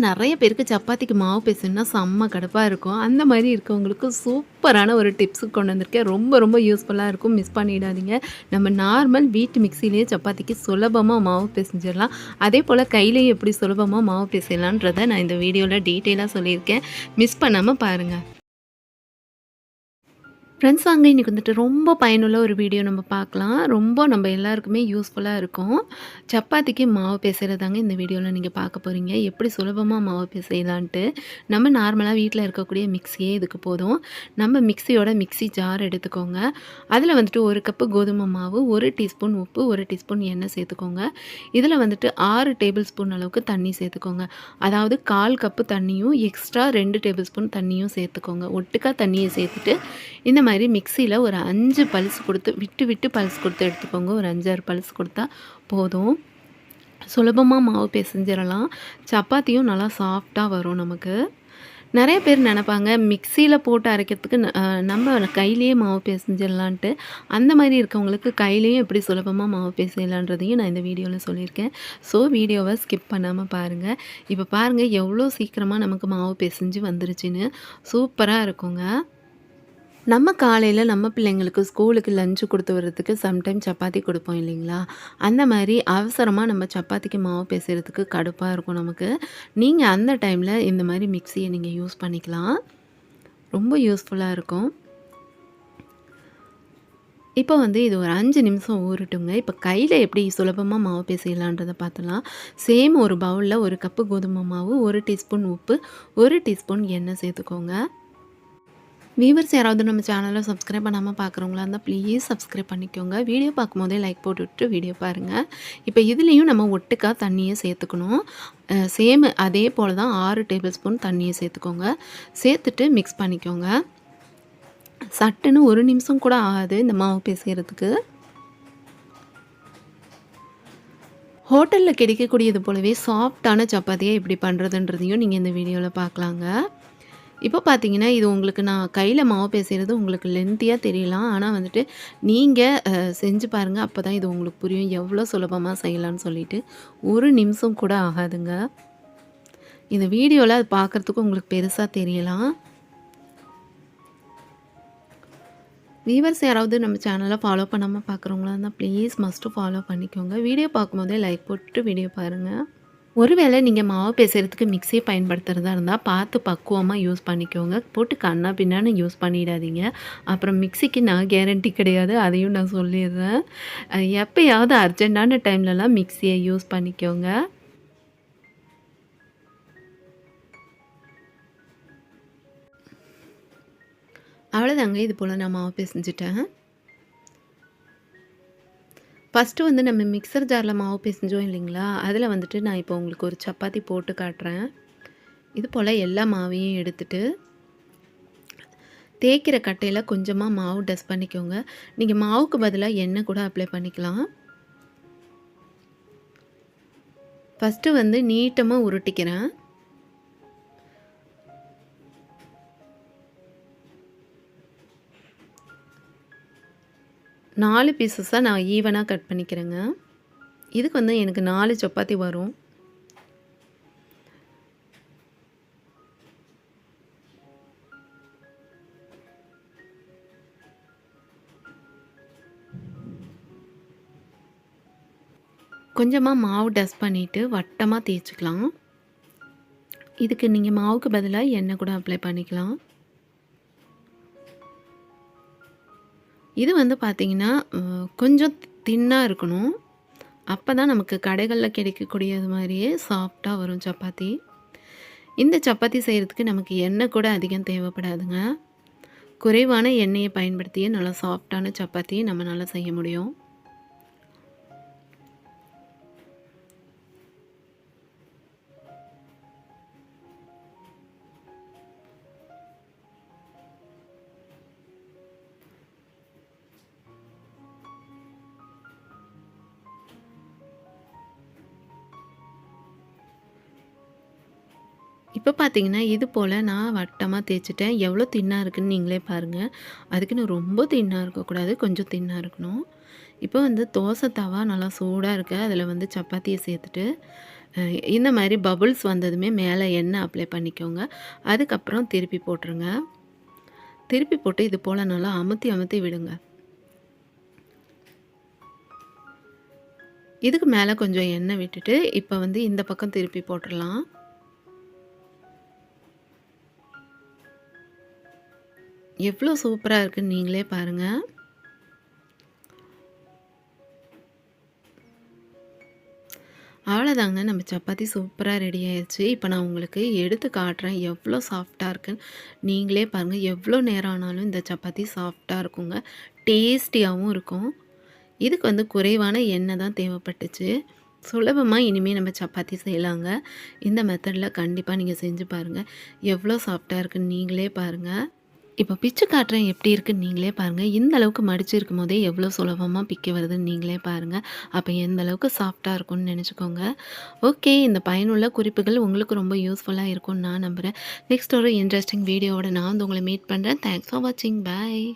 நெறைய பேருக்கு சப்பாத்திக்கு மாவு பெசணும்னா செம்ம கடுப்பா இருக்கும். அந்த மாரி இருக்கவங்களுக்கு சூப்பரான ஒரு டிப்ஸ் கொண்டு வந்திருக்கேன். ரொம்ப ரொம்ப யூஸ்ஃபுல்லா இருக்கும். மிஸ் பண்ணிடாதீங்க. நம்ம நார்மல் வீட்டு மிக்ஸிலேயே சப்பாத்திக்கு சுலபமா மாவு பெசஞ்சிடலாம். அதேபோல கையிலேயும் எப்படி சுலபமா மாவு பெசையலான்றத நான் இந்த வீடியோல டீட்டெயிலா சொல்லியிருக்கேன். மிஸ் பண்ணாம பாருங்க. ஃப்ரெண்ட்ஸ் வாங்க இன்றைக்கி வந்துட்டு ரொம்ப பயனுள்ள ஒரு வீடியோ நம்ம பார்க்கலாம். ரொம்ப நம்ம எல்லாருக்குமே யூஸ்ஃபுல்லா இருக்கும். சப்பாத்திக்கு மாவு பிசைறதாங்க இந்த வீடியோவில் நீங்கள் பார்க்க போகிறீங்க. எப்படி சுலபமாக மாவு பிசையலான்ட்டு. நம்ம நார்மலாக வீட்டில் இருக்கக்கூடிய மிக்ஸியே இதுக்கு போதும். நம்ம மிக்ஸி ஜார் எடுத்துக்கோங்க. அதில் வந்துட்டு 1 கப்பு கோதுமை மாவு, 1 டீஸ்பூன் உப்பு, 1 டீஸ்பூன் எண்ணெய் சேர்த்துக்கோங்க. இதில் வந்துட்டு 6 டேபிள் ஸ்பூன் அளவுக்கு தண்ணி சேர்த்துக்கோங்க. அதாவது 1/4 கப்பு தண்ணியும் எக்ஸ்ட்ரா 2 டேபிள் ஸ்பூன் தண்ணியும் சேர்த்துக்கோங்க. ஒட்டுக்கா தண்ணியை சேர்த்துட்டு இந்த மாதிரி மிக்ஸியில் ஒரு 5 பல்ஸ் கொடுத்து விட்டு விட்டு பல்ஸ் கொடுத்து எடுத்துக்கோங்க. ஒரு 5, 6 பல்ஸ் கொடுத்தா போதும். சுலபமாக மாவு பிசைஞ்சிடலாம். சப்பாத்தியும் நல்லா சாஃப்டாக வரும் நமக்கு. நிறைய பேர் நினைப்பாங்க மிக்ஸியில் போட்டு அரைக்கிறதுக்கு நம்ம கையிலேயே மாவு பிசைஞ்சிடலான்ட்டு. அந்த மாதிரி இருக்கவங்களுக்கு கையிலேயும் எப்படி சுலபமாக மாவு பிசையலான்றதையும் நான் இந்த வீடியோவில் சொல்லியிருக்கேன். ஸோ வீடியோவை ஸ்கிப் பண்ணாமல் பாருங்கள். இப்போ பாருங்கள் எவ்வளோ சீக்கிரமாக நமக்கு மாவு பிசைஞ்சு வந்துருச்சுன்னு. சூப்பராக இருக்குங்க. நம்ம காலையில் நம்ம பிள்ளைங்களுக்கு ஸ்கூலுக்கு லஞ்சு கொடுத்து வர்றதுக்கு சம்டைம் சப்பாத்தி கொடுப்போம் இல்லைங்களா? அந்த மாதிரி அவசரமாக நம்ம சப்பாத்திக்கு மாவு பிசைறதுக்கு கடுப்பாக இருக்கும் நமக்கு. நீங்கள் அந்த டைமில் இந்த மாதிரி மிக்ஸியை நீங்கள் யூஸ் பண்ணிக்கலாம். ரொம்ப யூஸ்ஃபுல்லாக இருக்கும். இப்போ வந்து இது ஒரு 5 நிமிஷம் ஊறட்டுங்க. இப்போ கையில் எப்படி சுலபமாக மாவு பிசையலான்றதை பார்த்துலாம். சேம் ஒரு பவுலில் 1 கப்பு கோதுமை மாவு, 1 டீஸ்பூன் உப்பு, 1 டீஸ்பூன் எண்ணெய் சேர்த்துக்கோங்க. வியூவர்ஸ் யாராவது நம்ம சேனலை சப்ஸ்கிரைப் பண்ணாமல் பார்க்குறவங்களா இருந்தால் ப்ளீஸ் சப்ஸ்கிரைப் பண்ணிக்கோங்க. வீடியோ பார்க்கும்போதே லைக் போட்டுவிட்டு வீடியோ பாருங்கள். இப்போ இதுலேயும் நம்ம ஒட்டுக்கா தண்ணியை சேர்த்துக்கணும். சேம் அதே போல் தான் 6 டேபிள் ஸ்பூன் தண்ணியை சேர்த்துக்கோங்க. சேர்த்துட்டு மிக்ஸ் பண்ணிக்கோங்க. சட்டுன்னு 1 நிமிஷம் கூட ஆகாது இந்த மாவு பிசைறதுக்கு. ஹோட்டலில் கிடைக்கக்கூடியது போலவே சாஃப்டான சப்பாத்தியை எப்படி பண்ணுறதுன்றதையும் நீங்கள் இந்த வீடியோவில் பார்க்கலாங்க. இப்போ பார்த்தீங்கன்னா, இது உங்களுக்கு நான் கையில் மாவு பிசைறது உங்களுக்கு லென்த்தியாக தெரியலாம். ஆனால் வந்துட்டு நீங்கள் செஞ்சு பாருங்கள். அப்போ தான் இது உங்களுக்கு புரியும் எவ்வளோ சுலபமாக செய்யலான்னு சொல்லிட்டு. 1 நிமிஷம் கூட ஆகாதுங்க. இந்த வீடியோவில் அது பார்க்குறதுக்கு உங்களுக்கு பெருசாக தெரியலாம். வியூவர்ஸ் யாராவது நம்ம சேனலை ஃபாலோ பண்ணாமல் பார்க்குறவங்களா இருந்தால் ப்ளீஸ் மஸ்ட்டு ஃபாலோ பண்ணிக்கோங்க. வீடியோ பார்க்கும்போதே லைக் போட்டுட்டு வீடியோ பாருங்கள். ஒருவேளை நீங்கள் மாவு பிசைறதுக்கு மிக்ஸியை பயன்படுத்துகிறதா இருந்தால் பார்த்து பக்குவமாக யூஸ் பண்ணிக்கோங்க. போட்டு கண்ணா பின்னான்னு யூஸ் பண்ணிடாதீங்க. அப்புறம் மிக்ஸிக்கு நான் கேரண்டி கிடையாது, அதையும் நான் சொல்லிடுறேன். எப்போயாவது அர்ஜென்ட்டான டைம்லலாம் மிக்ஸியை யூஸ் பண்ணிக்கோங்க. அவ்வளோதாங்க. இது போல் நான் மாவு பிசைஞ்சிட்டேன். ஃபஸ்ட்டு வந்து நம்ம மிக்சர் ஜாரில் மாவு பிசைஞ்சோம் இல்லைங்களா? அதில் வந்துட்டு நான் இப்போ உங்களுக்கு ஒரு சப்பாத்தி போட்டு காட்டுறேன். இது போல் எல்லா மாவையும் எடுத்துட்டு தேய்க்கிற கட்டையில் கொஞ்சமாக மாவு டஸ்ட் பண்ணிக்கோங்க. நீங்கள் மாவுக்கு பதிலாக எண்ணெய் கூட அப்ளை பண்ணிக்கலாம். ஃபஸ்ட்டு வந்து நீட்டமாக உருட்டிக்கிறேன். நாலு பீசஸாக நான் ஈவனாக கட் பண்ணிக்கிறேங்க. இதுக்கு வந்து எனக்கு 4 சப்பாத்தி வரும். கொஞ்சமாக மாவு டஸ்ட் பண்ணிவிட்டு வட்டமாக தேய்ச்சிக்கலாம். இதுக்கு நீங்கள் மாவுக்கு பதிலாக எண்ணெய் கூட அப்ளை பண்ணிக்கலாம். இது வந்து பார்த்திங்கன்னா கொஞ்சம் தின்னாக இருக்கணும். அப்போ தான் நமக்கு கடைகளில் கிடைக்கக்கூடியது மாதிரியே சாஃப்டாக வரும் சப்பாத்தி. இந்த சப்பாத்தி செய்கிறதுக்கு நமக்கு எண்ணெய் கூட அதிகம் தேவைப்படாதுங்க. குறைவான எண்ணெயை பயன்படுத்தியே நல்லா சாஃப்டான சப்பாத்தியை நம்மளால செய்ய முடியும். இப்போ பார்த்தீங்கன்னா, இது போல் நான் வட்டமாக தேய்ச்சிட்டேன். எவ்வளோ தின்னாக இருக்குதுன்னு நீங்களே பாருங்கள். அதுக்குன்னு ரொம்ப தின்னாக இருக்கக்கூடாது, கொஞ்சம் தின்னாக இருக்கணும். இப்போ வந்து தோசை தவா நல்லா சூடாக இருக்குது. அதில் வந்து சப்பாத்தியை சேர்த்துட்டு அ இந்த மாரி பபுள்ஸ் வந்ததுமே மேலே எண்ணெய் அப்ளை பண்ணிக்கோங்க. அதுக்கப்புறம் திருப்பி போட்டுருங்க. திருப்பி போட்டு இது போல் நல்லா அமுத்தி அமுத்தி விடுங்க. இதுக்கு மேலே கொஞ்சம் எண்ணெய் விட்டுட்டு இப்போ வந்து இந்த பக்கம் திருப்பி போட்டுடலாம். எவ்வளோ சூப்பராக இருக்குன்னு நீங்களே பாருங்கள். அவ்வளோதாங்க, நம்ம சப்பாத்தி சூப்பராக ரெடி ஆயிடுச்சு. இப்போ நான் உங்களுக்கு எடுத்து காட்டுறேன் எவ்வளோ சாஃப்டாக இருக்குன்னு. நீங்களே பாருங்கள், எவ்வளோ நேரம் ஆனாலும் இந்த சப்பாத்தி சாஃப்டாக இருக்குங்க. டேஸ்டியாகவும் இருக்கும். இதுக்கு வந்து குறைவான எண்ணெய் தான் தேவைப்பட்டுச்சு. சுலபமாக இனிமேல் நம்ம சப்பாத்தி செய்யலாங்க. இந்த மெத்தடில் கண்டிப்பாக நீங்கள் செஞ்சு பாருங்கள். எவ்வளோ சாஃப்டாக இருக்குன்னு நீங்களே பாருங்கள். இப்போ பிச்சு காட்டுறேன் எப்படி இருக்குன்னு நீங்களே பாருங்கள். இந்த அளவுக்கு மடிச்சு இருக்கும்போதே எவ்வளோ சுலபமாக பிக்க வருதுன்னு நீங்களே பாருங்கள். அப்போ எந்த அளவுக்கு சாஃப்டாக இருக்கும்னு நினச்சிக்கோங்க. ஓகே, இந்த பயனுள்ள குறிப்புகள் உங்களுக்கு ரொம்ப யூஸ்ஃபுல்லாக இருக்கும்னு நான் நம்புகிறேன். நெக்ஸ்ட் ஒரு இன்ட்ரெஸ்டிங் வீடியோவோட நான் வந்து உங்களை மீட் பண்ணுறேன். தேங்க்ஸ் ஃபார் வாட்சிங். பாய்.